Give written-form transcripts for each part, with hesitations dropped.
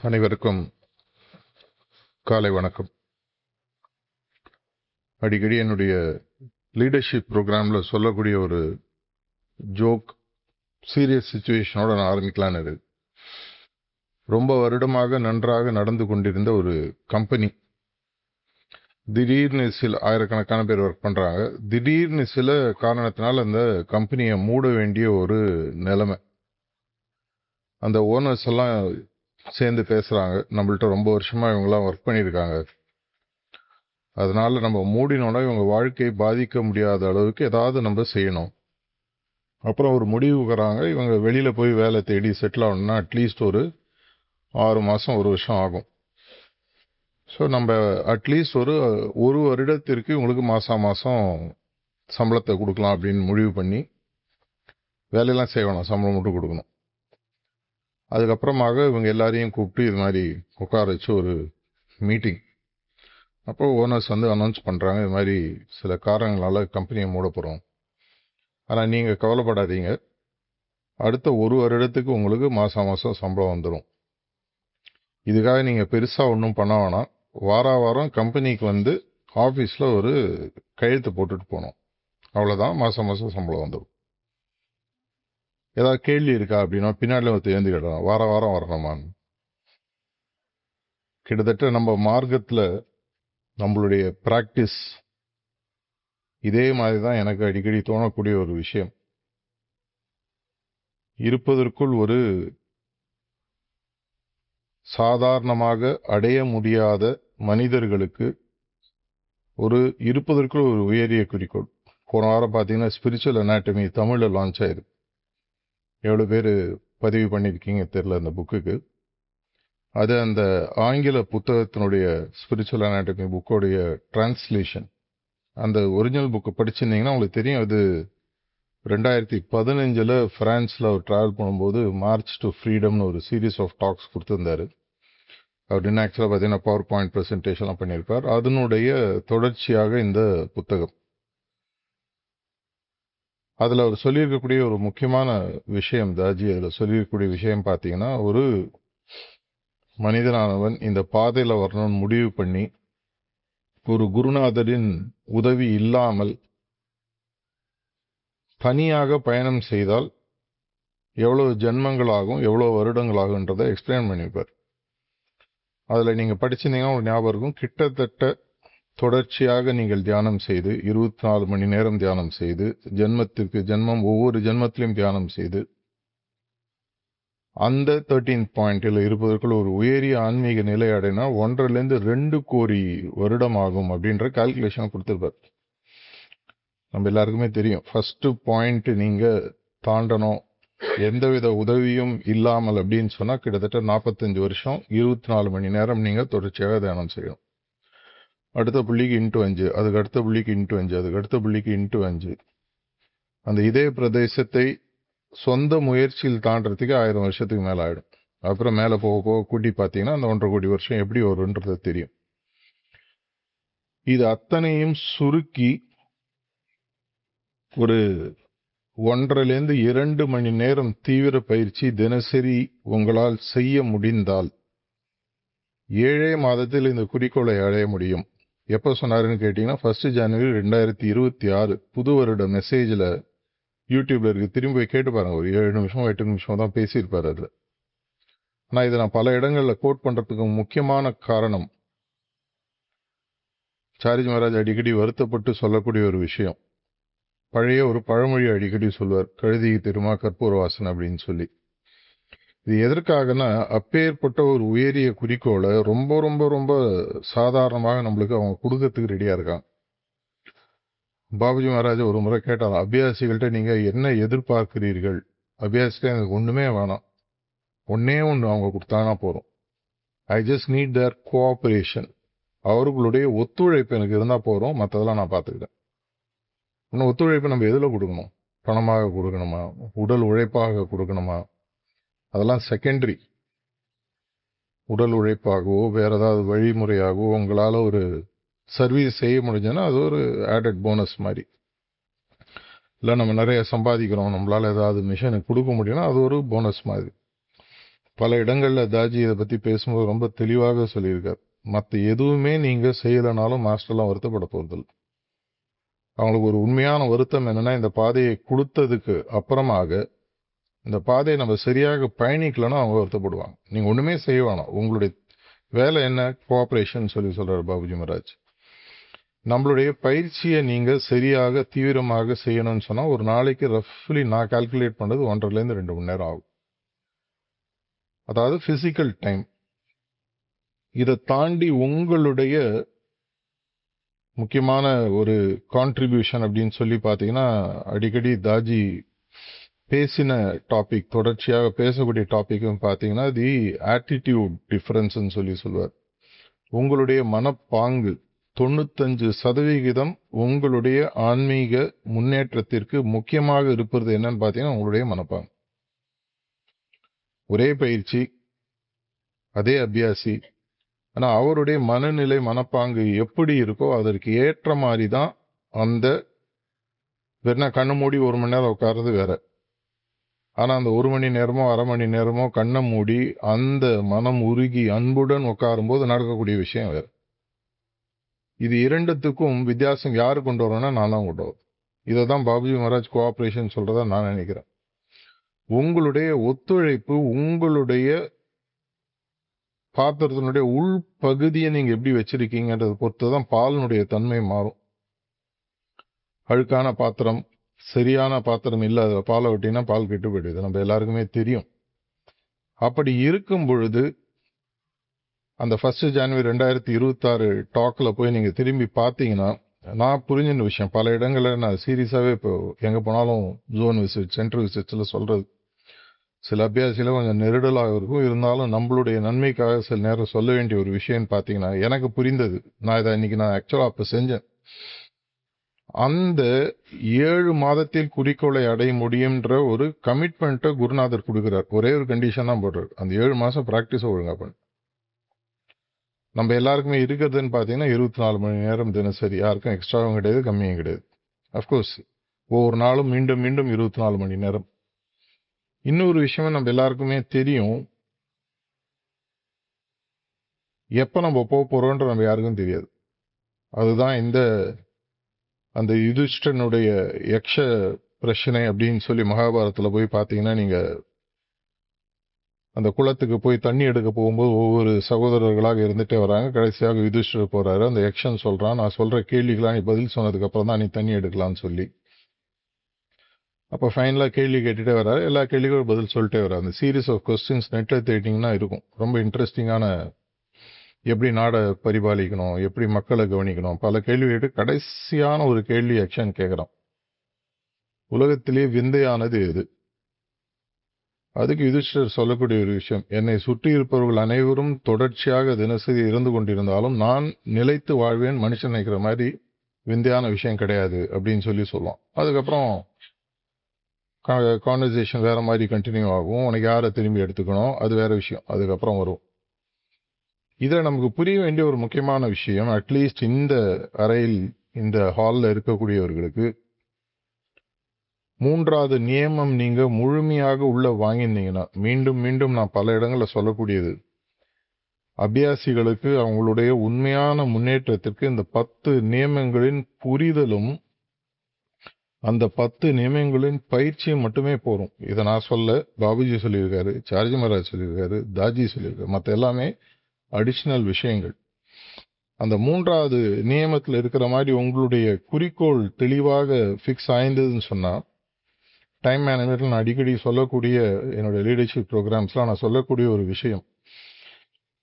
அனைவருக்கும் காலை வணக்கம். அடிக்கடி என்னுடைய லீடர்ஷிப் ப்ரோக்ராம்ல சொல்லக்கூடிய ஒரு ஜோக், சீரியஸ் சுச்சுவேஷனோட நான் ஆரம்பிக்கலான்னு இருக்கு. ரொம்ப வருடமாக நன்றாக நடந்து கொண்டிருந்த ஒரு கம்பெனி, திடீர்னு சில ஆயிரக்கணக்கான பேர் ஒர்க் பண்றாங்க. திடீர்னு சில காரணத்தினால அந்த கம்பெனியை மூட வேண்டிய ஒரு நிலைமை. அந்த ஓனர்ஸ் எல்லாம் சேர்ந்து பேசுறாங்க, நம்மள்ட்ட ரொம்ப வருஷமா இவங்கெல்லாம் ஒர்க் பண்ணியிருக்காங்க, அதனால நம்ம மூடினோன்னா இவங்க வாழ்க்கையை பாதிக்க முடியாத அளவுக்கு ஏதாவது நம்ம செய்யணும். அப்புறம் ஒரு முடிவுக்குறாங்க, இவங்க வெளியில போய் வேலை தேடி செட்டில் ஆகணும்னா அட்லீஸ்ட் ஒரு 6 மாதம் 1 வருஷம் ஆகும். ஸோ நம்ம அட்லீஸ்ட் ஒரு வருடத்திற்கு இவங்களுக்கு மாதம் சம்பளத்தை கொடுக்கலாம் அப்படின்னு முடிவு பண்ணி வேலையெல்லாம் செய்யணும், சம்பளம் மட்டும் கொடுக்கணும். அதுக்கப்புறமாக இவங்க எல்லாரையும் கூப்பிட்டு இது மாதிரி உட்கார வச்சு ஒரு மீட்டிங். அப்போ ஓனர்ஸ் அனௌன்ஸ் பண்ணுறாங்க, இது மாதிரி சில காரணங்களால் கம்பெனியை மூட போகிறோம், ஆனால் நீங்கள் கவலைப்படாதீங்க, அடுத்த ஒரு வருடத்துக்கு உங்களுக்கு மாதம் சம்பளம் வந்துடும். இதுக்காக நீங்கள் பெருசாக ஒன்றும் பண்ண வேணாம், வாரம் கம்பெனிக்கு ஆஃபீஸில் ஒரு கையெழுத்து போட்டுட்டு போகணும், அவ்வளோதான், மாதம் சம்பளம் வந்துடும். ஏதாவது கேள்வி இருக்கா அப்படின்னா பின்னாடி தேர்ந்து கேட்டோம், வாரம் வரணுமான்னு. கிட்டத்தட்ட நம்ம மார்க்கத்தில் நம்மளுடைய பிராக்டிஸ் இதே மாதிரி தான். எனக்கு அடிக்கடி தோணக்கூடிய ஒரு விஷயம், இருப்பதற்குள் ஒரு சாதாரணமாக அடைய முடியாத மனிதர்களுக்கு இருப்பதற்குள் ஒரு உயரிய குறிக்கோள். போன வாரம் பார்த்தீங்கன்னா ஸ்பிரிச்சுவல் அனாட்டமி தமிழில் லான்ச் ஆயிருக்கு. எவ்வளோ பேர் பதிவு பண்ணியிருக்கீங்க தெரியல அந்த புக்குக்கு. அது அந்த ஆங்கில புத்தகத்தினுடைய ஸ்பிரிச்சுவல் அனாட்டமி புக்கோடைய டிரான்ஸ்லேஷன். அந்த ஒரிஜினல் புக்கு படிச்சிருந்தீங்கன்னா உங்களுக்கு தெரியும், அது 2015 பிரான்ஸில் அவர் ட்ராவல் பண்ணும்போது மார்ச் டு ஃப்ரீடம்னு ஒரு சீரீஸ் ஆஃப் டாக்ஸ் கொடுத்துருந்தாரு. அவர் இன்னும் ஆக்சுவலாக பார்த்தீங்கன்னா பவர் பாயிண்ட் ப்ரெசன்டேஷன்லாம் பண்ணியிருப்பார். அதனுடைய தொடர்ச்சியாக இந்த புத்தகம். அதில் அவர் சொல்லியிருக்கக்கூடிய ஒரு முக்கியமான விஷயம், தாஜி அதில் சொல்லியிருக்கக்கூடிய விஷயம் பார்த்தீங்கன்னா, ஒரு மனிதனானவன் இந்த பாதையில் வரணும்னு முடிவு பண்ணி ஒரு குருநாதரின் உதவி இல்லாமல் தனியாக பயணம் செய்தால் எவ்வளவு ஜென்மங்களாகும், எவ்வளோ வருடங்களாகுன்றதை எக்ஸ்பிளைன் பண்ணியிருப்பார். அதில் நீங்கள் படிச்சிருந்தீங்கன்னா ஒரு ஞாபகம் இருக்கும், கிட்டத்தட்ட தொடர்ச்சியாக நீங்கள் தியானம் செய்து 24 மணி நேரம் தியானம் செய்து ஜென்மத்திற்கு ஜென்மம் ஒவ்வொரு ஜென்மத்திலையும் தியானம் செய்து அந்த 13th பாயிண்டில் இருப்பதற்குள் ஒரு உயரிய ஆன்மீக நிலை அடைனா 1.5-2 கோடி வருடம் ஆகும் அப்படின்ற கால்குலேஷன் கொடுத்துருப்பார். நம்ம எல்லாருக்குமே தெரியும், ஃபர்ஸ்ட் பாயிண்ட் நீங்க தாண்டணும் எந்தவித உதவியும் இல்லாமல் அப்படின்னு சொன்னா கிட்டத்தட்ட 45 வருஷம் 24 மணி நேரம் நீங்க தொடர்ச்சியாக தியானம் செய்யணும். அடுத்த புள்ளிக்கு ×5, அதுக்கு அடுத்த புள்ளிக்கு ×5, அதுக்கு அடுத்த புள்ளிக்கு ×5. அந்த இதே பிரதேசத்தை சொந்த முயற்சியில் தாண்டறதுக்கு 1000 வருஷத்துக்கு மேல ஆயிடும். அப்புறம் மேல போக கூட்டி பார்த்தீங்கன்னா அந்த 1.5 கோடி வருஷம் எப்படி வரும்ன்றது தெரியும். இது அத்தனையும் சுருக்கி ஒரு 1.5-2 மணி நேரம் தீவிர பயிற்சி தினசரி உங்களால் செய்ய முடிந்தால் 7 மாதத்தில் இந்த குறிக்கோளை அடைய முடியும். எப்போ சொன்னாருன்னு கேட்டீங்கன்னா 1 ஜனவரி 2026 புது வருட மெசேஜில் யூடியூப்ல இருக்கு, திரும்பி போய் கேட்டு பாருங்க. ஒரு 7 நிமிஷம் 8 நிமிஷம் தான் பேசியிருப்பாரு அதுல. ஆனால் இதை நான் பல இடங்களில் கோட் பண்றதுக்கு முக்கியமான காரணம், சாரிஜி மகாராஜ் அடிக்கடி வருத்தப்பட்டு சொல்லக்கூடிய ஒரு விஷயம். பழைய ஒரு பழமொழி அடிக்கடி சொல்வார், கழுதிக்கு திருமா கற்பூர வாசனை அப்படின்னு சொல்லி. இது எதற்காகனா, அப்பேற்பட்ட ஒரு உயரிய குறிக்கோளை ரொம்ப ரொம்ப ரொம்ப சாதாரணமாக நம்மளுக்கு அவங்க கொடுக்கறதுக்கு ரெடியா இருக்காங்க. பாபுஜி மகாராஜ் ஒரு முறை கேட்டாங்க, அபியாசிகள்கிட்ட நீங்க என்ன எதிர்பார்க்கிறீர்கள்? அபியாசிகள் எனக்கு ஒண்ணுமே வேணாம், ஒன்னே ஒன்று அவங்க கொடுத்தாங்கன்னா போறோம், I just need their cooperation, அவர்களுடைய ஒத்துழைப்பு எனக்கு இருந்தா போறோம், மற்றதெல்லாம் நான் பார்த்துக்கிறேன். இன்னும் ஒத்துழைப்பு நம்ம எதுல கொடுக்கணும்? பணமாக கொடுக்கணுமா, உடல் உழைப்பாக கொடுக்கணுமா? அதெல்லாம் செகண்டரி. உடல் உழைப்பாகவோ வேற ஏதாவது வழிமுறையாகவோ உங்களால ஒரு சர்வீஸ் செய்ய முடிஞ்சதுன்னா அது ஒரு ஆடட் போனஸ் மாதிரி. இல்லை நம்ம நிறைய சம்பாதிக்கிறோம், நம்மளால ஏதாவது மிஷனுக்கு கொடுக்க முடியும்னா அது ஒரு போனஸ் மாதிரி. பல இடங்கள்ல தாஜி இதை பத்தி பேசும்போது ரொம்ப தெளிவாக சொல்லியிருக்கார். மற்ற எதுவுமே நீங்க செய்யலைனாலும் மாஸ்டர்லாம் வருத்தப்பட போறதில்லை. அவங்களுக்கு ஒரு உண்மையான வருத்தம் என்னன்னா, இந்த பாதையை கொடுத்ததுக்கு அப்புறமாக இந்த பாதையை நம்ம சரியாக பயணிக்கலன்னா அவங்க வருத்தப்படுவாங்க. நீங்க ஒண்ணுமே செய்ய வேணாம். உங்களுடைய வேலை என்ன? கோஆபரேஷன் சொல்றாரு பாபுஜி மகாராஜ். நம்மளுடைய பயிற்சியை நீங்க சரியாக தீவிரமாக செய்யணும்னு சொன்னா ஒரு நாளைக்கு ரஃப்லி நான் கால்குலேட் பண்ணது 1.5 to 2 மணி நேரம் ஆகும். அதாவது பிசிக்கல் டைம். இதை தாண்டி உங்களுடைய முக்கியமான ஒரு கான்ட்ரிபியூஷன் அப்படின்னு சொல்லி பார்த்தீங்கன்னா, அடிக்கடி தாஜி பேசின டாபிக், தொடர்ச்சியாக பேசக்கூடிய டாபிக்கும் பார்த்தீங்கன்னா, தி ஆட்டிடியூட் டிஃபரன்ஸ்ன்னு சொல்லுவார். உங்களுடைய மனப்பாங்கு 95% உங்களுடைய ஆன்மீக முன்னேற்றத்திற்கு முக்கியமாக இருப்பது என்னன்னு பார்த்தீங்கன்னா உங்களுடைய மனப்பாங்கு. ஒரே பயிற்சி, அதே அபியாசி, ஆனா அவருடைய மனநிலை மனப்பாங்கு எப்படி இருக்கோ அதற்கு ஏற்ற மாதிரி தான் அந்த வெறும் கண்ணு மூடி 1 மணி நேரம் உட்கார்றது வேற. ஆனா அந்த 1 மணி நேரமோ 1/2 மணி நேரமோ கண்ணை மூடி அந்த மனம் உருகி அன்புடன் உட்காரும் போது நடக்கக்கூடிய விஷயம் வேற. இது இரண்டுத்துக்கும் வித்தியாசம் யாரு கொண்டு வரணும்னா நான் தான் கொண்டு வரேன். இதை தான் பாபுஜி மகாராஜ் கோஆபரேஷன் சொல்றதா நான் நினைக்கிறேன். உங்களுடைய ஒத்துழைப்பு உங்களுடைய பாத்திரத்தினுடைய உள் பகுதியை நீங்க எப்படி வச்சிருக்கீங்கன்றதை பொறுத்து தான் பாலினுடைய தன்மை மாறும். அழுக்கான பாத்திரம், சரியான பாத்திரம் இல்லாத பாலை விட்டீங்கன்னா பால் கெட்டு போயிடுது, நம்ம எல்லாருக்குமே தெரியும். அப்படி இருக்கும் பொழுது அந்த 1 ஜனவரி 2026 டாக்ல போய் நீங்க திரும்பி பார்த்தீங்கன்னா நான் புரிஞ்சின விஷயம் பல இடங்களில் நான் சீரியஸாகவே இப்போ எங்கே போனாலும் ஜோன் விசிட், சென்ட்ரல் விசிட்ஸில் சொல்றது சில அபியாசியில் கொஞ்சம் நெருடலாக இருக்கும். இருந்தாலும் நம்மளுடைய நன்மைக்காக சில நேரம் சொல்ல வேண்டிய ஒரு விஷயம்னு பார்த்தீங்கன்னா எனக்கு புரிந்தது. நான் இதை இன்னைக்கு நான் ஆக்சுவலாக அப்போ செஞ்சேன். அந்த 7 மாதத்தில் குறிக்கோளை அடைய முடியும்ன்ற ஒரு கமிட்மெண்ட்டை குருநாதர் கொடுக்குறார். ஒரே ஒரு கண்டிஷன் தான் போடுறாரு, அந்த 7 மாதம் ப்ராக்டிஸை ஒழுங்கா பண்ணு. நம்ம எல்லாருக்குமே இருக்கிறதுன்னு பார்த்தீங்கன்னா 24 மணி நேரம் தினசரி, யாருக்கும் எக்ஸ்ட்ராவும் கிடையாது கம்மியும் கிடையாது. அஃப்கோர்ஸ் ஒவ்வொரு நாளும் மீண்டும் மீண்டும் 24 மணி நேரம். இன்னொரு விஷயம் நம்ம எல்லாருக்குமே தெரியும், எப்போ நம்ம போக போறோன்ற நம்ம யாருக்கும் தெரியாது. அதுதான் அந்த யுதிஷ்டனுடைய யக்ஷ பிரச்சனை அப்படின்னு சொல்லி மகாபாரதத்தில் போய் பார்த்தீங்கன்னா நீங்க அந்த குளத்துக்கு போய் தண்ணி எடுக்க போகும்போது ஒவ்வொரு சகோதரர்களாக இருந்துட்டே வராங்க. கடைசியாக யுதிஷ்டர் போறாரு. அந்த யக்ஷன் சொல்றான், நான் சொல்ற கேள்விக்கெல்லாம் நீ பதில் சொன்னதுக்கு அப்புறம் தான் நீ தண்ணி எடுக்கலாம்னு சொல்லி. அப்போ ஃபைனலாக கேள்வி கேட்டுட்டே வர்றாரு. எல்லா கேள்விக்கும் பதில் சொல்லிட்டே வர்றாரு. அந்த சீரீஸ் ஆஃப் கொஸ்டின்ஸ் நெட்டில் தேடிங்கன்னா இருக்கும். ரொம்ப இன்ட்ரெஸ்டிங்கான, எப்படி நாடை பரிபாலிக்கணும், எப்படி மக்களை கவனிக்கணும், பல கேள்வி கேட்டு கடைசியான ஒரு கேள்வி யக்ஷன் கேட்குறான், உலகத்திலே விந்தையானது எது? அதுக்கு யுதிஷ்டர் சொல்லக்கூடிய ஒரு விஷயம், என்னை சுற்றி இருப்பவர்கள் அனைவரும் தொடர்ச்சியாக தினசரி இருந்து கொண்டிருந்தாலும் நான் நிலைத்து வாழ்வேன், மனுஷன் நினைக்கிற மாதிரி விந்தையான விஷயம் கிடையாது அப்படின்னு சொல்லுவான். அதுக்கப்புறம் கான்வர்சேஷன் வேற மாதிரி கண்டினியூ ஆகும். உனக்கு யாரை திரும்பி எடுத்துக்கணும் அது வேற விஷயம், அதுக்கப்புறம் வரும். இதில் நமக்கு புரிய வேண்டிய ஒரு முக்கியமான விஷயம், அட்லீஸ்ட் இந்த அறையில் இந்த ஹாலில் இருக்கக்கூடியவர்களுக்கு 3வது நியமம் நீங்க முழுமையாக உள்ள வாங்கினீங்கன்னா, மீண்டும் மீண்டும் நான் பல இடங்களில் சொல்லக்கூடியது, அபியாசிகளுக்கு அவங்களுடைய உண்மையான முன்னேற்றத்திற்கு இந்த 10 நியமங்களின் புரிதலும் அந்த 10 நியமங்களின் பயிற்சியும் மட்டுமே போகும். இதை நான் சொல்ல, பாபுஜி சொல்லியிருக்காரு, சார்ஜி மகாராஜ் சொல்லியிருக்காரு, தாஜி சொல்லியிருக்காரு, மற்ற எல்லாமே அடிஷ்னல் விஷயங்கள். அந்த 3வது நியமத்தில் இருக்கிற மாதிரி உங்களுடைய குறிக்கோள் தெளிவாக ஃபிக்ஸ் ஆயிருந்ததுன்னு சொன்னா, டைம் மேனேஜ்மெண்ட்ல நான் அடிக்கடி சொல்லக்கூடிய என்னுடைய லீடர்ஷிப் ப்ரோக்ராம்ஸ்லாம் நான் சொல்லக்கூடிய ஒரு விஷயம்,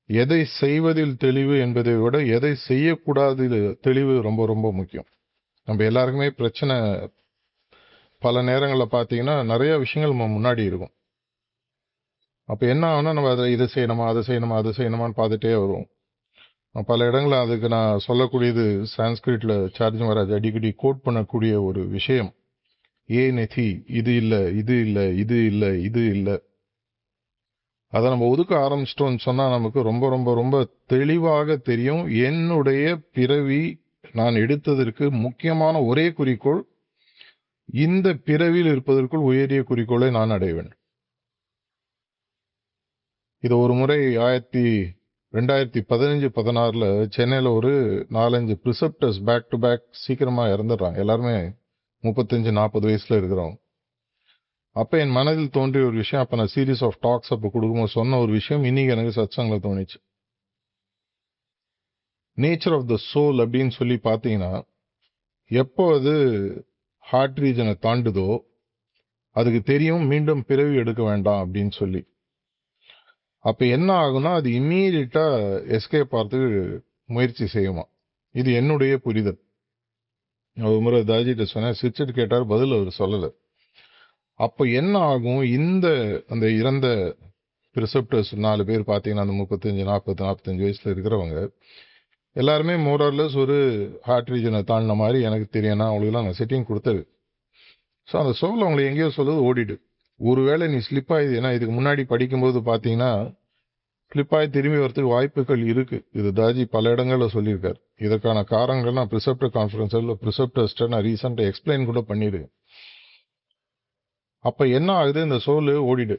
எதை செய்வதில் தெளிவு என்பதை விட எதை செய்யக்கூடாது தெளிவு ரொம்ப ரொம்ப முக்கியம். நம்ம எல்லாருக்குமே பிரச்சனை பல நேரங்களில் பார்த்தீங்கன்னா நிறைய விஷயங்கள் நம்ம முன்னாடி இருக்கும். அப்போ என்ன ஆகுனா நம்ம அதை இதை செய்யணுமா அதை செய்யணுமா அதை செய்யணுமான்னு பார்த்துட்டே வருவோம். பல இடங்களில் அதுக்கு நான் சொல்லக்கூடியது சான்ஸ்கிரிட்ல சார்ஜி மகாராஜ் அடிக்கடி கோட் பண்ணக்கூடிய ஒரு விஷயம், ஏ நெதி, இது இல்லை இது இல்லை இது இல்லை இது இல்லை. அதை நம்ம ஒதுக்க ஆரம்பிச்சிட்டோம்னு சொன்னால் நமக்கு ரொம்ப ரொம்ப ரொம்ப தெளிவாக தெரியும், என்னுடைய பிறவி நான் எடுத்ததற்கு முக்கியமான ஒரே குறிக்கோள், இந்த பிறவியில் இருப்பதற்குள் உயரிய குறிக்கோளை நான் அடைய வேண்டும். இது ஒரு முறை 2015-16 சென்னையில் ஒரு 4-5 ப்ரிசெப்டர்ஸ் பேக் டு பேக் சீக்கிரமா இறந்துடுறாங்க. எல்லாருமே 35-40 வயசுல இருக்கிறோம். அப்ப என் மனதில் தோன்றிய ஒரு விஷயம், அப்ப நான் சீரீஸ் ஆஃப் டாக்ஸ் அப்ப கொடுக்கும்போது சொன்ன ஒரு விஷயம் இன்னைக்கு எனக்கு சத்சங்கில் தோணிச்சு. நேச்சர் ஆஃப் த சோல் அப்படின்னு சொல்லி பார்த்தீங்கன்னா, எப்போ அது ஹார்ட் ரீஜனை தாண்டுதோ அதுக்கு தெரியும் மீண்டும் பிறவி எடுக்க வேண்டாம் அப்படின்னு சொல்லி. அப்ப என்ன ஆகும்னா அது இம்மீடியட்டா எஸ்கேப் ஆகிறதுக்கு முயற்சி செய்யுமா. இது என்னுடைய புரிதல். ஒரு முறை தாஜிட்ட சொன்னேன், சிரிச்சுட்டு கேட்டார், பதில் அவர் சொல்லலை. அப்ப என்ன ஆகும், அந்த இறந்த ரிசப்டர்ஸ் 4 பேர் பார்த்தீங்கன்னா அந்த 35-40-45 வயசுல இருக்கிறவங்க எல்லாருமே மோரர்லெஸ் ஒரு ஹார்ட் ரீஜனை தாண்டின மாதிரி எனக்கு தெரியும்னா அவங்களுக்குலாம் நான் செட்டிங் கொடுத்தது. ஸோ அந்த சோல் அவங்களை எங்கேயோ சொல்லுது ஓடிடு. ஒருவேளை நீ ஸ்லிப் ஆகுது, ஏன்னா இதுக்கு முன்னாடி படிக்கும்போது பார்த்தீங்கன்னா ஸ்லிப் ஆகி திரும்பி வரதுக்கு வாய்ப்புகள் இருக்கு. இது தாஜி பல இடங்களில் சொல்லியிருக்காரு. இதற்கான காரணங்கள் நான் ப்ரிசெப்டர் கான்ஃபரன்ஸில் ப்ரிசெப்டர்ஸ்ட்டை நான் ரீசெண்டாக எக்ஸ்பிளைன் கூட பண்ணிடுவேன். அப்போ என்ன ஆகுது, இந்த சோல் ஓடிடு,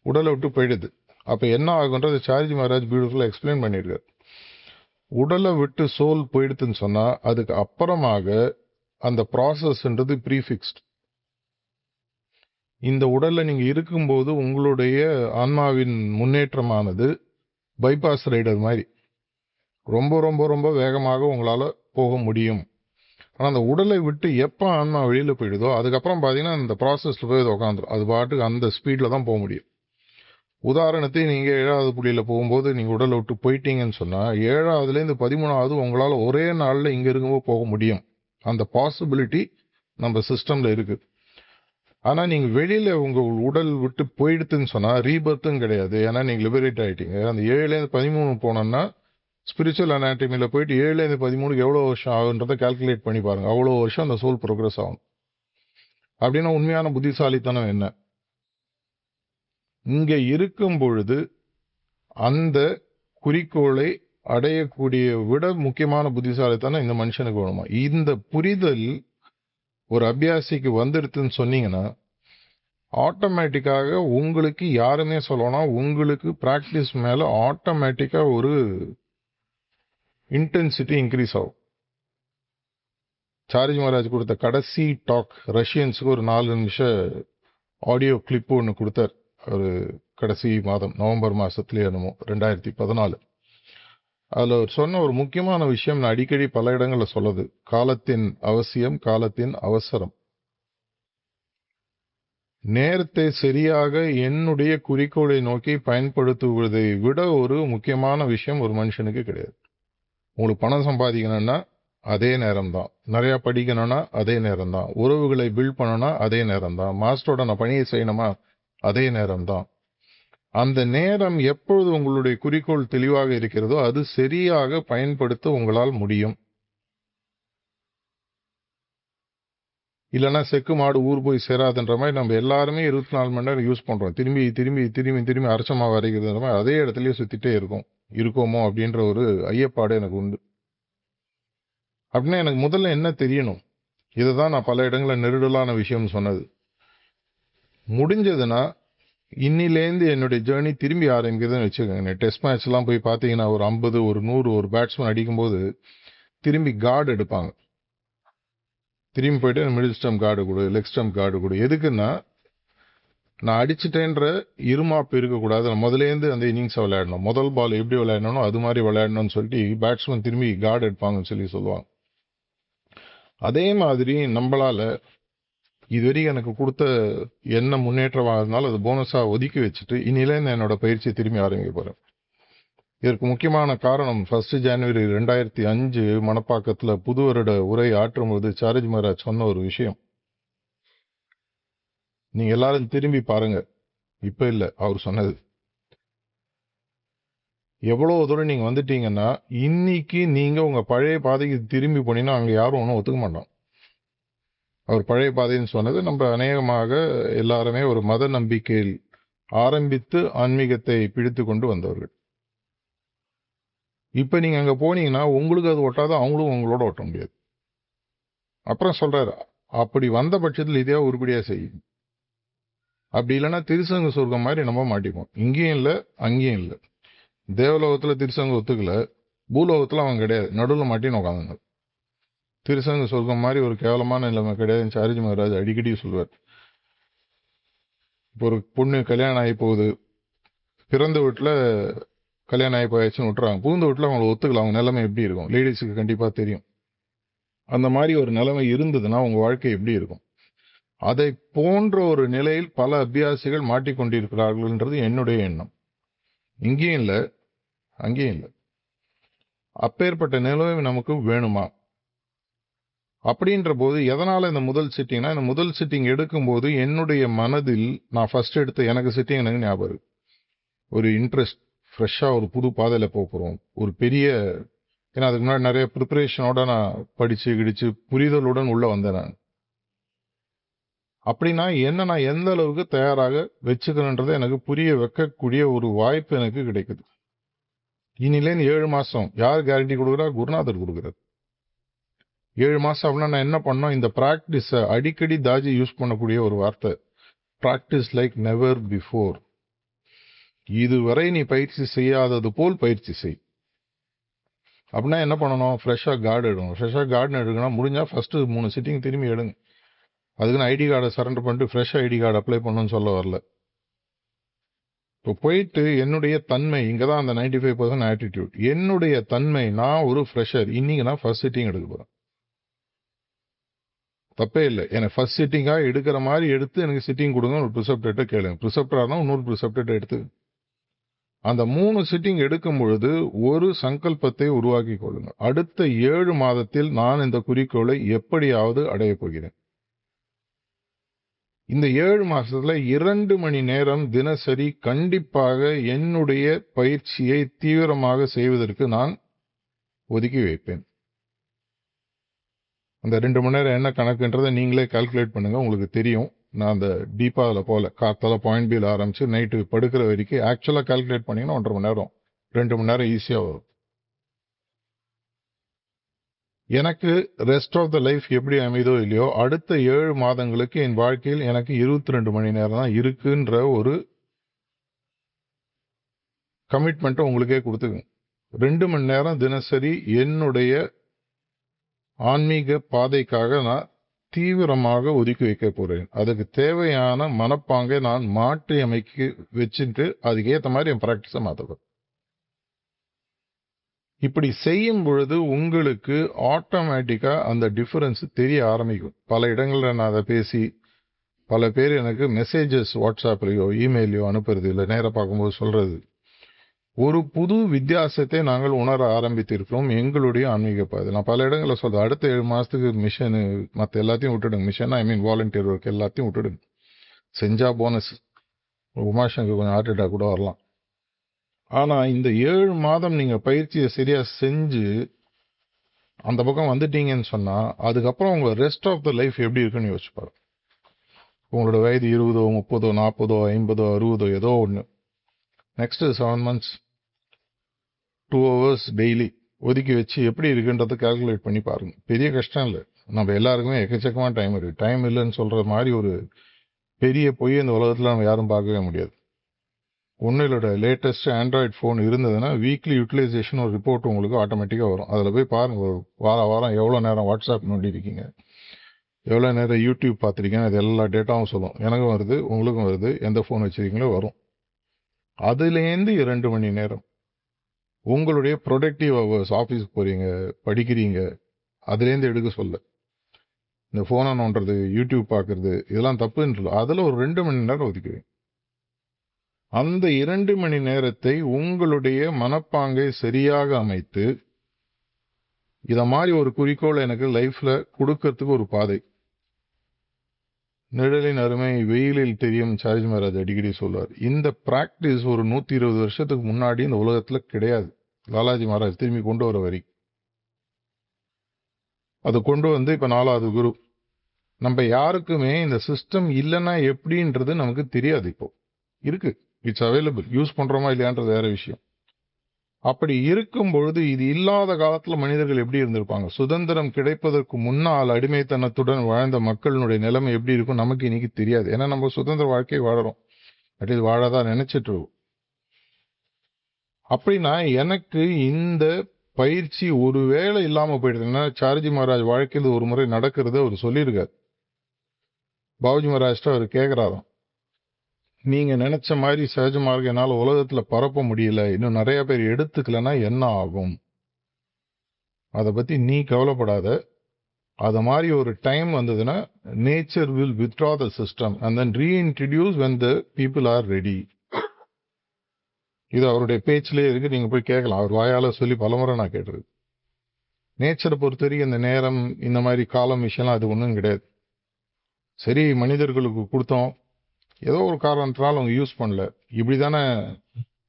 உடலை விட்டு போயிடுது. அப்போ என்ன ஆகுன்றது சார்ஜி மகாராஜ் பியூட்டிஃபுல்லாக எக்ஸ்பிளைன் பண்ணியிருக்காரு. உடலை விட்டு சோல் போயிடுதுன்னு சொன்னால் அதுக்கு அப்புறமாக அந்த ப்ராசஸ்ன்றது ப்ரீஃபிக்ஸ்ட். இந்த உடலில் நீங்கள் இருக்கும்போது உங்களுடைய ஆன்மாவின் முன்னேற்றமானது பைபாஸ் ரைடர் மாதிரி ரொம்ப ரொம்ப ரொம்ப வேகமாக உங்களால் போக முடியும். ஆனால் அந்த உடலை விட்டு எப்போ ஆன்மா வெளியில் போயிடுதோ அதுக்கப்புறம் பார்த்தீங்கன்னா அந்த ப்ராசஸில் போய் உட்காந்துரும். அது பாட்டுக்கு அந்த ஸ்பீடில் தான் போக முடியும். உதாரணத்தை நீங்கள் 7வது புள்ளியில் போகும்போது நீங்கள் உடலை விட்டு போயிட்டீங்கன்னு சொன்னால் 7வதுலேருந்து 13வது உங்களால் ஒரே நாளில் இங்கே இருக்கும்போது போக முடியும். அந்த பாசிபிலிட்டி நம்ம சிஸ்டமில் இருக்குது. ஆனால் நீங்கள் வெளியில் உங்கள் உடல் விட்டு போயிடுதுன்னு சொன்னால் ரீபர்த்தும் கிடையாது. ஏன்னா நீங்கள் லிபரேட் ஆகிட்டீங்க. அந்த 7லேருந்து 13 போனோன்னா ஸ்பிரிச்சுவல் அனாட்டமியில் போயிட்டு 7லேருந்து 13 எவ்வளோ வருஷம் ஆகுன்றதை கால்குலேட் பண்ணி பாருங்கள். அவ்வளோ வருஷம் அந்த சோல் ப்ரோக்ரஸ் ஆகும். அப்படின்னா உண்மையான புத்திசாலித்தனம் என்ன? இங்கே இருக்கும் பொழுது அந்த குறிக்கோளை அடையக்கூடிய விட முக்கியமான புத்திசாலித்தனம் இந்த மனுஷனுக்கு வேணுமா? இந்த புரிதல் ஒரு அபியாசிக்கு வந்துடுதுன்னு சொன்னீங்கன்னா ஆட்டோமேட்டிக்காக உங்களுக்கு யாருமே சொல்லணும், உங்களுக்கு பிராக்டிஸ் மேல ஆட்டோமேட்டிக்கா ஒரு இன்டென்சிட்டி இன்க்ரீஸ் ஆகும். சார்ஜி மகாராஜ் கொடுத்த கடைசி டாக் ரஷ்யன்ஸுக்கு ஒரு 4 நிமிஷ ஆடியோ கிளிப்பு ஒன்று கொடுத்தார். ஒரு கடைசி மாதம் நவம்பர் மாசத்துலேயே என்னமோ 2014. அதில் அவர் சொன்ன ஒரு முக்கியமான விஷயம் நான் அடிக்கடி பல இடங்களில் சொல்லுது, காலத்தின் அவசியம், காலத்தின் அவசரம். நேரத்தை சரியாக என்னுடைய குறிக்கோளை நோக்கி பயன்படுத்துவதை விட ஒரு முக்கியமான விஷயம் ஒரு மனுஷனுக்கு கிடையாது. உங்களுக்கு பணம் சம்பாதிக்கணும்னா அதே நேரம் தான், நிறைய படிக்கணும்னா அதே நேரம் தான், உறவுகளை பில்ட் பண்ணணும்னா அதே நேரம் தான், மாஸ்டரோட நான் பணியை செய்யணுமா அதே நேரம் தான். அந்த நேரம் எப்பொழுது உங்களுடைய குறிக்கோள் தெளிவாக இருக்கிறதோ அது சரியாக பயன்படுத்த உங்களால் முடியும். இல்லைன்னா செக்கு மாடு ஊர் போய் சேராதுன்ற மாதிரி நம்ம எல்லாருமே 24 மணி நேரம் யூஸ் பண்றோம். திரும்பி திரும்பி திரும்பி திரும்பி அரைச்சமாக வரைக்கிறதுன்ற மாதிரி அதே இடத்துலயே சுத்திட்டே இருக்கோமோ அப்படின்ற ஒரு ஐயப்பாடு எனக்கு உண்டு. அப்படின்னா எனக்கு முதல்ல என்ன தெரியணும்? இதை தான் நான் பல இடங்களில் நெருடலான விஷயம் சொன்னது. முடிஞ்சதுன்னா இன்னிலேருந்து என்னுடைய ஜேர்னி திரும்பி ஆரம்பிக்கிறதுன்னு வச்சுக்கோங்க. டெஸ்ட் மேட்ச்லாம் போய் பார்த்தீங்கன்னா ஒரு 50, ஒரு 100 ஒரு பேட்ஸ்மேன் அடிக்கும்போது திரும்பி கார்டு எடுப்பாங்க. திரும்பி போயிட்டு மிடில் ஸ்டம்ப் கார்டு கொடு, லெக் ஸ்டம்ப் கார்டு கொடு. எதுக்குன்னா நான் அடிச்சுட்டேன்ற இருமாப்பு இருக்கக்கூடாது. நான் முதலேருந்து அந்த இன்னிங்ஸை விளையாடணும். முதல் பால் எப்படி விளையாடணும் அது மாதிரி விளையாடணும்னு சொல்லிட்டு பேட்ஸ்மேன் திரும்பி கார்டு எடுப்பாங்கன்னு சொல்லுவாங்க. அதே மாதிரி நம்மளால இதுவரைக்கும் எனக்கு கொடுத்த என்ன முன்னேற்றமாக இருந்தாலும் அது போனஸாக ஒதுக்கி வச்சுட்டு இன்னிலேருந்து என்னோட பயிற்சியை திரும்பி ஆரம்பிக்க போகிறேன். இதற்கு முக்கியமான காரணம் 1 ஜனவரி 2005 மணப்பாக்கத்தில் புது வருட உரை ஆற்றும் போது சார்ஜி மகாராஜ் சொன்ன ஒரு விஷயம். நீங்க எல்லாரும் திரும்பி பாருங்க. இப்ப இல்ல, அவர் சொன்னது. எவ்வளவு தூரம் நீங்க வந்துட்டீங்கன்னா இன்னைக்கு நீங்க உங்க பழைய பாதைக்கு திரும்பி போனீங்கன்னா அங்க யாரும் ஒன்றும் ஒத்துக்க மாட்டோம். அவர் பழைய பாதைன்னு சொன்னது நம்ம அநேகமாக எல்லாருமே ஒரு மத நம்பிக்கையில் ஆரம்பித்து ஆன்மீகத்தை பிடித்து கொண்டு வந்தவர்கள். இப்ப நீங்க அங்க போனீங்கன்னா உங்களுக்கு அது ஒட்டாத, அவங்களும் உங்களோட ஒட்ட முடியாது. அப்புறம் சொல்றாரு, அப்படி வந்த பட்சத்தில் இதே உருப்படியா செய்யும். அப்படி இல்லைன்னா திருசங்க சொர்க்கம் மாதிரி நம்ம மாட்டிப்போம். இங்கேயும் இல்லை அங்கேயும் இல்லை. தேவலோகத்துல திருசங்க ஒத்துக்கல, பூலோகத்துல அவன் கிடையாது, நடுவில் மாட்டின்னு உட்காந்துங்க. திருசங்க சொர்க்கம் மாதிரி ஒரு கேவலமான நிலைமை கிடையாதுன்னு சாரிஜி மகாராஜ் அடிக்கடி சொல்வார். இப்போ ஒரு பொண்ணு கல்யாணம் ஆகி போகுது, பிறந்த வீட்டில் கல்யாணம் ஆகி போயாச்சுன்னு விட்டுறாங்க, புகுந்த வீட்டில் அவங்களை ஒத்துக்கல, அவங்க நிலைமை எப்படி இருக்கும் லேடிஸுக்கு கண்டிப்பாக தெரியும். அந்த மாதிரி ஒரு நிலைமை இருந்ததுன்னா உங்கள் வாழ்க்கை எப்படி இருக்கும்? அதை போன்ற ஒரு நிலையில் பல அபியாசிகள் மாட்டிக்கொண்டிருக்கிறார்கள்ன்றது என்னுடைய எண்ணம். இங்கேயும் இல்லை அங்கேயும் இல்லை. அப்பேற்பட்ட நிலைமை நமக்கு வேணுமா? அப்படின்ற போது எதனால இந்த முதல் சிட்டிங்னா, இந்த முதல் சிட்டிங் எடுக்கும்போது என்னுடைய மனதில் நான் ஃபர்ஸ்ட் எடுத்த எனக்கு சிட்டிங் எனக்கு ஞாபகம் இருக்கு. ஒரு இன்ட்ரெஸ்ட், ஃப்ரெஷ்ஷாக ஒரு புது பாதையில் போகிறோம், ஒரு பெரிய, ஏன்னா அதுக்கு முன்னாடி நிறைய ப்ரிப்பரேஷனோட நான் படித்து கிடிச்சு புரிதலுடன் உள்ளே வந்தேன் நான். அப்படின்னா என்ன நான் எந்த அளவுக்கு தயாராக வச்சுக்கிறேன்றதை எனக்கு புரிய வைக்கக்கூடிய ஒரு வாய்ப்பு எனக்கு கிடைக்குது. இனிலேருந்து 7 மாதம் யார் கேரண்டி கொடுக்குறா? குருநாதர் கொடுக்குறாரு. 7 மாதம் அப்படின்னா நான் என்ன பண்ணோம்? இந்த ப்ராக்டிஸை அடிக்கடி தாஜி யூஸ் பண்ணக்கூடிய ஒரு வார்த்தை, ப்ராக்டிஸ் லைக் நெவர் பிஃபோர். இதுவரை நீ பயிற்சி செய்யாதது போல் பயிற்சி செய். அப்படின்னா என்ன பண்ணணும்? ஃப்ரெஷ்ஷாக கார்டு எடுக்கணும். ஃப்ரெஷ்ஷாக கார்டு எடுக்கணும் முடிஞ்சால் ஃபஸ்ட்டு 3 சிட்டிங் திரும்பி எடுங்க. அதுக்குன்னு ஐடி கார்டை சரண்டர் பண்ணிட்டு ஃப்ரெஷ்ஷாக ஐடி கார்டு அப்ளை பண்ணணும்னு சொல்ல வரல. இப்போ போயிட்டு என்னுடைய தன்மை, இங்கே தான் அந்த 95% ஆட்டிடியூட். என்னுடைய தன்மை, நான் ஒரு ஃப்ரெஷர், இன்னைக்கு நான் ஃபர்ஸ்ட் சிட்டிங் எடுக்க போகிறேன். தப்பே இல்லை, எனக்கு ஃபர்ஸ்ட் சிட்டிங்காக எடுக்கிற மாதிரி எடுத்து எனக்கு சிட்டிங் கொடுங்க. ஒரு ப்ரிசெப்டர்கிட்ட கேளுங்க, ப்ரிசெப்டரானா இன்னொரு ப்ரிசெப்டர்கிட்ட எடுத்து அந்த 3 சிட்டிங் எடுக்கும் பொழுது ஒரு சங்கல்பத்தை உருவாக்கி கொள்ளுங்கள். அடுத்த 7 மாதத்தில் நான் இந்த குறிக்கோளை எப்படியாவது அடைய போகிறேன். இந்த 7 மாசத்துல 2 மணி நேரம் தினசரி கண்டிப்பாக என்னுடைய பயிற்சியை தீவிரமாக செய்வதற்கு நான் ஒதுக்கி வைப்பேன். அந்த 2 மணி நேரம் என்ன கணக்குன்றதை நீங்களே கால்குலேட் பண்ணுங்க, உங்களுக்கு தெரியும். நான் அந்த டீப்பா அதில் போல காத்தால பாயிண்ட் பியில் ஆரம்பிச்சு நைட்டு படுக்கிற வரைக்கும் ஆக்சுவலாக கால்குலேட் பண்ணிங்கன்னா 1.5 மணி நேரம் 2 மணி நேரம் ஈஸியாக வரும். எனக்கு ரெஸ்ட் ஆஃப் த லைஃப் எப்படி அமைதோ இல்லையோ, அடுத்த 7 மாதங்களுக்கு என் வாழ்க்கையில் எனக்கு 22 மணி நேரம் தான் இருக்குன்ற ஒரு கமிட்மெண்ட்டை உங்களுக்கே கொடுத்துக்குங்க. 2 மணி நேரம் தினசரி என்னுடைய ஆன்மீக பாதைக்காக நான் தீவிரமாக ஒதுக்கி வைக்க போறேன். அதுக்கு தேவையான மனப்பாங்கை நான் மாற்றி அமைக்க வச்சுட்டு அதுக்கு ஏற்ற மாதிரி என் ப்ராக்டிஸை மாற்றுவேன். இப்படி செய்யும் பொழுது உங்களுக்கு ஆட்டோமேட்டிக்கா அந்த டிஃபரன்ஸ் தெரிய ஆரம்பிக்கும். பல இடங்கள்ல நான் அதை பேசி, பல பேர் எனக்கு மெசேஜஸ் வாட்ஸ்அப்லையோ இமெயிலையோ அனுப்புறது, இல்லை நேராக பார்க்கும்போது சொல்றது, ஒரு புது வித்தியாசத்தை நாங்கள் உணர ஆரம்பித்திருக்கிறோம் எங்களுடைய ஆன்மீக பாதை. நான் பல இடங்களில் சொல்றேன், அடுத்த 7 மாசத்துக்கு மிஷனு மற்ற எல்லாத்தையும் விட்டுடுங்க. மிஷன் ஐ மீன் வாலண்டியர் ஒர்க் எல்லாத்தையும் விட்டுடுங்க. செஞ்சா போனஸ், உமாசங்கர் கொஞ்சம் ஹார்ட் அட்டாக் கூட வரலாம். ஆனால் இந்த 7 மாதம் நீங்கள் பயிற்சியை சரியாக செஞ்சு அந்த பக்கம் வந்துட்டீங்கன்னு சொன்னால், அதுக்கப்புறம் உங்கள் ரெஸ்ட் ஆஃப் த லைஃப் எப்படி இருக்குன்னு யோசிச்சுப்பாரு. உங்களோட வயது 20, 30, 40, 50, 60 ஏதோ ஒன்று. நெக்ஸ்ட் 7 months 2 hours டெய்லி ஒதுக்கி வச்சு எப்படி இருக்குன்றதை கால்குலேட் பண்ணி பாருங்க. பெரிய கஷ்டம் இல்லை. நம்ம எல்லாருக்குமே எக்கச்சக்கமான டைம் இருக்குது. டைம் இல்லைன்னு சொல்கிற மாதிரி ஒரு பெரிய பொய் இந்த உலகத்தில் நம்ம யாரும் பார்க்கவே முடியாது. ஒன்றிலோட லேட்டஸ்ட் ஆண்ட்ராய்டு ஃபோன் இருந்ததுன்னா வீக்லி யூட்டிலைசேஷன் ஒரு ரிப்போர்ட் உங்களுக்கு ஆட்டோமேட்டிக்காக வரும். அதில் போய் பாருங்கள், ஒரு வாரம் எவ்வளோ நேரம் வாட்ஸ்அப் நோண்டிருக்கீங்க, எவ்வளோ நேரம் யூடியூப் பார்த்துருக்கீங்க, அது எல்லா டேட்டாவும் சொல்லும். எனக்கும் வருது, உங்களுக்கும் வருது, எந்த ஃபோன் வச்சுருக்கீங்களோ வரும். அதுலேருந்து 2 மணி நேரம் உங்களுடைய ப்ரொடக்டிவ் ஹவர்ஸ், ஆஃபீஸுக்கு போகிறீங்க, படிக்கிறீங்க, அதுலேருந்து எடுக்க சொல்ல. இந்த ஃபோனை நோண்டுறது, யூடியூப் பார்க்குறது இதெல்லாம் தப்புன்னு அதில் ஒரு 2 மணி நேரம் ஒதுக்குவேன். அந்த 2 மணி நேரத்தை உங்களுடைய மனப்பாங்கை சரியாக அமைத்து, இதை மாதிரி ஒரு குறிக்கோள் எனக்கு லைஃப்ல கொடுக்கறதுக்கு ஒரு பாதை. நிழலின் அருமை வெயிலில் தெரியும், சார்ஜ் மகாராஜ் அடிக்கடி சொல்வார். இந்த பிராக்டிஸ் ஒரு 120 வருஷத்துக்கு முன்னாடி இந்த உலகத்துல கிடையாது. லாலாஜி மகாராஜ் திரும்பி கொண்டு வர வரி அது கொண்டு வந்து இப்ப 4வது குரு. நம்ம யாருக்குமே இந்த சிஸ்டம் இல்லைன்னா எப்படின்றது நமக்கு தெரியாது. இப்போ இருக்கு, இட்ஸ் அவைலபிள். யூஸ் பண்றோமா இல்லையான்றது வேற விஷயம். அப்படி இருக்கும் பொழுது இது இல்லாத காலத்துல மனிதர்கள் எப்படி இருந்திருப்பாங்க? சுதந்திரம் கிடைப்பதற்கு முன்னால் அடிமைத்தனத்துடன் வாழ்ந்த மக்களினுடைய நிலைமை எப்படி இருக்கும் நமக்கு இன்னைக்கு தெரியாது. ஏன்னா நம்ம சுதந்திர வாழ்க்கையை வாழறோம், அட்லீஸ்ட் வாழதான் நினைச்சிட்டு இருக்கோம். அப்படின்னா எனக்கு இந்த பயிற்சி ஒருவேளை இல்லாம போயிடுதுன்னா, சார்ஜி மகாராஜ் வாழ்க்கையில் ஒரு முறை நடக்கிறத அவர் சொல்லியிருக்காரு. பாபுஜி மகாராஜ்ட்ட அவர் கேட்கிறாராம், நீங்க நினைச்ச மாதிரி சஹஜ மார்க்கம் என்னால உலகத்துல பரப்ப முடியல, இன்னும் நிறைய பேர் எடுத்துக்கலன்னா என்ன ஆகும்? அதை பத்தி நீ கவலைப்படாத. அது மாதிரி ஒரு டைம் வந்ததுன்னா nature will withdraw the system and then reintroduce when the people are ready. இது அவருடைய பேச்சிலே இருக்கு, நீங்க போய் கேட்கலாம். அவர் வாயால சொல்லி பலமுறை நான் கேட்டிருக்கு. நேச்சரை பொறுத்தவரைக்கும் இந்த நேரம் இந்த மாதிரி காலம் விஷயம்லாம் அது ஒன்றும் கிடையாது. சரி, மனிதர்களுக்கு கொடுத்தோம், ஏதோ ஒரு காரணத்தினால அவங்க யூஸ் பண்ணல. இப்படிதானே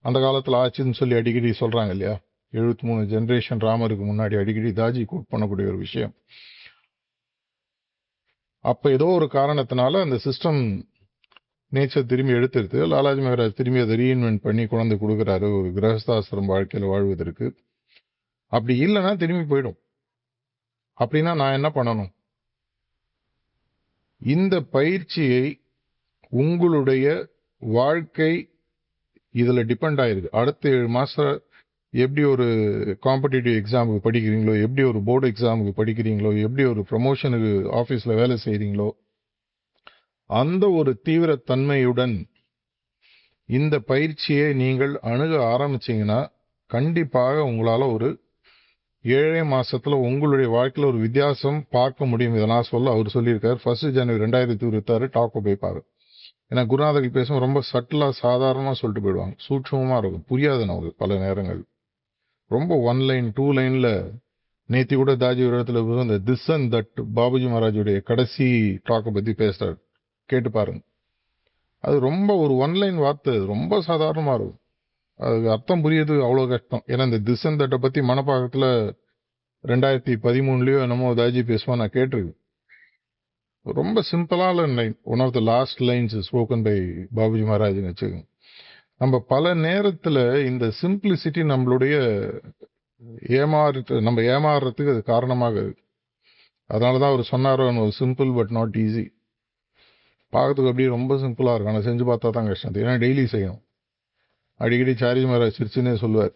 அந்த காலத்துல ஆச்சுன்னு சொல்லி அடிக்கடி சொல்றாங்க இல்லையா? 73 ஜெனரேஷன் ராமருக்கு முன்னாடி அடிக்கடி தாஜி கோட் பண்ணக்கூடிய ஒரு விஷயம். அப்ப ஏதோ ஒரு காரணத்தினால அந்த சிஸ்டம் நேச்சர் திரும்பி எடுத்துருது. லாலாஜி மகாராஜ் திரும்பி அதை ரீஇன்வென்ட் பண்ணி குழந்தை கொடுக்குறாரு ஒரு கிரகஸ்தாசிரம் வாழ்க்கையில் வாழ்வதற்கு. அப்படி இல்லைன்னா திரும்பி போயிடும். அப்படின்னா நான் என்ன பண்ணணும்? இந்த பயிற்சியை உங்களுடைய வாழ்க்கை இதுல டிபெண்ட் ஆயிருக்கு. அடுத்த 7 மாசம் எப்படி ஒரு காம்படிட்டிவ் எக்ஸாமுக்கு படிக்கிறீங்களோ, எப்படி ஒரு போர்டு எக்ஸாமுக்கு படிக்கிறீங்களோ, எப்படி ஒரு ப்ரமோஷனுக்கு ஆஃபீஸில் வேலை செய்கிறீங்களோ, அந்த ஒரு தீவிரத்தன்மையுடன் இந்த பயிற்சியை நீங்கள் அணுக ஆரம்பிச்சீங்கன்னா கண்டிப்பாக உங்களால் ஒரு 7 மாசத்துல உங்களுடைய வாழ்க்கையில் ஒரு வித்தியாசம் பார்க்க முடியும். இதை நான் சொல்ல அவர் சொல்லியிருக்காரு. 1 ஜனவரி 2026 டாக்கோ போய் பாரு. ஏன்னா குருநாதர்கள் பேசும் ரொம்ப சட்டிலாக சாதாரணமாக சொல்லிட்டு போயிடுவாங்க, சூட்சமாக இருக்கும், புரியாது நமக்கு பல நேரங்கள். ரொம்ப 1 லைன் 2 லைன்ல நேத்தி கூட தாஜி ஒரு இடத்துல இந்த திஸ் அண்ட் தட் பாபுஜி மகாராஜுடைய கடைசி டாக்கை பத்தி பேசுறாரு, கேட்டு பாருங்க. அது ரொம்ப ஒரு 1 லைன் வார்த்தை, ரொம்ப சாதாரணமா இருக்கும். அதுக்கு அர்த்தம் புரியுது அவ்வளோ கஷ்டம். ஏன்னா இந்த திஸ் அண்ட் தட்டை பத்தி மனப்பாக்கத்துல 2013 என்னமோ தாஜி பேசுவான், நான் கேட்டிருக்கேன். ரொம்ப சிம்பிளான line, one of the last lines spoken by Babuji மகாராஜ்னு வச்சுக்கோங்க. நம்ம பல நேரத்துல இந்த சிம்பிளிசிட்டி நம்மளுடைய நம்ம ஏமாறுறதுக்கு அது காரணமாக இருக்கு. அதனாலதான் அவர் சொன்னாரோ, சிம்பிள் பட் நாட் ஈஸி. பார்க்கறதுக்கு அப்படியே ரொம்ப சிம்பிளா இருக்கும், ஆனால் செஞ்சு பார்த்தா தான் கஷ்டம். ஏன்னா டெய்லி செய்யணும். அடிக்கடி சார்ஜி மகாராஜ் சிரிச்சுன்னே சொல்லுவார்.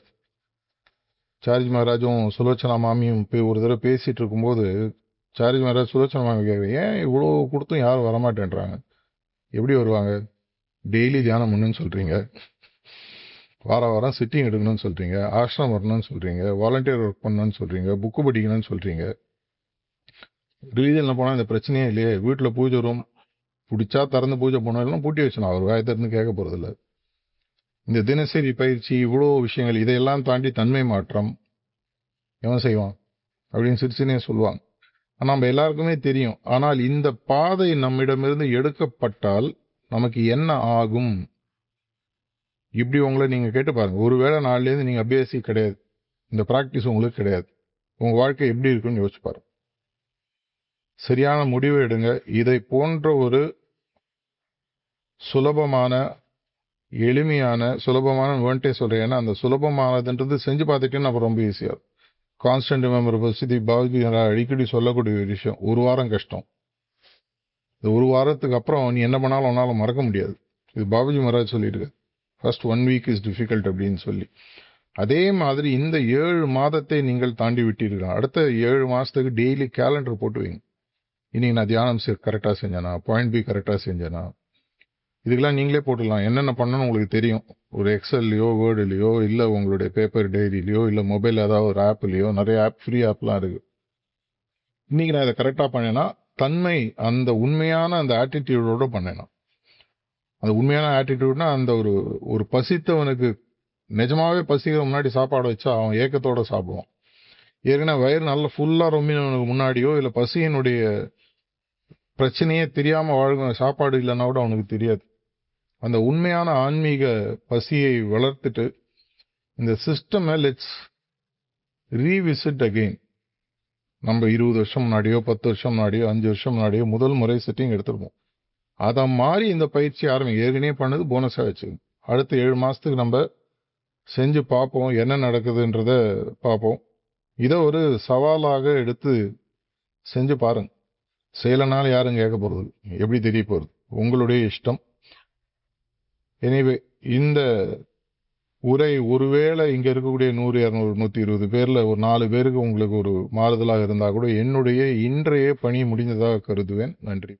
சார்ஜி மகாராஜும் சுலோச்சனா மாமியும் ஒரு தடவை பேசிட்டு இருக்கும்போது சார்ஜி மகாராஜ் சுலோச்சனா மாமி கேட்குறேன், ஏன் இவ்வளோ கொடுத்தும் யாரும் வரமாட்டேன்றாங்க? எப்படி வருவாங்க? டெய்லி தியானம் பண்ணுன்னு சொல்றீங்க, வாரம் சிட்டிங் எடுக்கணும்னு சொல்றீங்க, ஆசிரம் வரணும்னு சொல்றீங்க, வாலண்டியர் ஒர்க் பண்ணணும்னு சொல்றீங்க, புக்கு படிக்கணும்னு சொல்றீங்க. ரிலீஜன்ல போனால் இந்த பிரச்சனையே இல்லையே. வீட்டில் பூஜை ரூம் பிடிச்சா திறந்து பூஜை பண்ணலாம், பூட்டி வச்சணும், அவர் வாயத்திறந்து கேட்க போறதில்ல. இந்த தினசரி பயிற்சி இவ்வளோ விஷயங்கள், இதையெல்லாம் தாண்டி தன்மை மாற்றம் எவன் செய்வான் அப்படின்னு சிரிச்சுனே சொல்லுவாங்க. நம்ம எல்லாருக்குமே தெரியும். ஆனால் இந்த பாதை நம்மிடமிருந்து எடுக்கப்பட்டால் நமக்கு என்ன ஆகும்? இப்படி உங்களை நீங்க கேட்டு பாருங்க. ஒருவேளை நாளிலேருந்து நீங்க அபியாசி கிடையாது, இந்த பிராக்டிஸ் உங்களுக்கு கிடையாது, உங்க வாழ்க்கை எப்படி இருக்குன்னு யோசிச்சு பாருங்க. சரியான முடிவு எடுங்க. இதை போன்ற ஒரு சுலபமான சுலபமான வேண்டே சொல்றேன். ஏன்னா அந்த சுலபமானதுன்றது செஞ்சு பார்த்துட்டேன்னு அப்புறம் ரொம்ப ஈஸியா. கான்ஸ்டன்ட் ரிமெம்பர் பசிதி பாபுஜி அடிக்கடி சொல்லக்கூடிய ஒரு விஷயம், ஒரு வாரம் கஷ்டம், இந்த ஒரு வாரத்துக்கு அப்புறம் நீ என்ன பண்ணாலும் உன்னால மறக்க முடியாது. இது பாபுஜி மகாராஜ் சொல்லியிருக்கு. ஃபர்ஸ்ட் 1 வீக் இஸ் டிஃபிகல்ட் அப்படின்னு சொல்லி. அதே மாதிரி இந்த 7 மாதத்தை நீங்கள் தாண்டி விட்டீர்கள். அடுத்த 7 மாசத்துக்கு டெய்லி கேலண்டர் போட்டு வைங்க. இன்னைக்கு நான் தியானம் கரெக்டாக செஞ்சேனா, பாயிண்ட் பி கரெக்டாக செஞ்சேனா, இதுக்கெல்லாம் நீங்களே போட்டுடலாம். என்னென்ன பண்ணணும்னு உங்களுக்கு தெரியும். ஒரு எக்ஸல்லையோ வேர்டுலையோ இல்லை உங்களுடைய பேப்பர் டைரியிலையோ இல்லை மொபைல் ஏதாவது ஒரு ஆப்லையோ, நிறைய ஆப் ஃப்ரீ ஆப்லாம் இருக்கு. இன்னைக்கு நான் இதை கரெக்டாக பண்ணேன்னா தன்மை, அந்த உண்மையான அந்த ஆட்டிடியூடோட பண்ணேனா, அந்த உண்மையான ஆட்டிடியூட்னா அந்த ஒரு பசித்தவனுக்கு நிஜமாவே பசிக்கிற முன்னாடி சாப்பாடு வச்சா அவன் ஏக்கத்தோட சாப்பிடுவான். ஏற்கனவே வயிறு நல்லா ஃபுல்லா ரொம்பினவனுக்கு முன்னாடியோ இல்லை பசியினுடைய பிரச்சனையே தெரியாம வாழ்கிற சாப்பாடு இல்லைன்னா கூட அவனுக்கு தெரியாது. அந்த உண்மையான ஆன்மீக பசியை வளர்த்துட்டு இந்த சிஸ்டமை லெட்ஸ் ரீவிசிட் அகெயின். நம்ம 20 வருஷம் முன்னாடியோ 10 வருஷம் முன்னாடியோ 5 வருஷம் முன்னாடியோ முதல் முறை செட்டிங் எடுத்துருப்போம். அதை மாதிரி இந்த பயிற்சி ஆரம்பிங்க. ஏற்கனவே பண்ணது போனஸாக வச்சுக்கோங்க. அடுத்த 7 மாசத்துக்கு நம்ம செஞ்சு பார்ப்போம், என்ன நடக்குதுன்றத பார்ப்போம். இதை ஒரு சவாலாக எடுத்து செஞ்சு பாருங்க. செய்யலைனாலும் யாரும் கேட்க போகிறது, எப்படி தெரிய போகிறது, உங்களுடைய இஷ்டம். எனிவே, இந்த உரை ஒருவேளை இங்க இருக்கக்கூடிய 100, 200, 120 பேர்ல ஒரு 4 பேருக்கு உங்களுக்கு ஒரு மாறுதலாக இருந்தா கூட என்னுடைய இன்றைய பணி முடிந்ததாக கருதுவேன். நன்றி.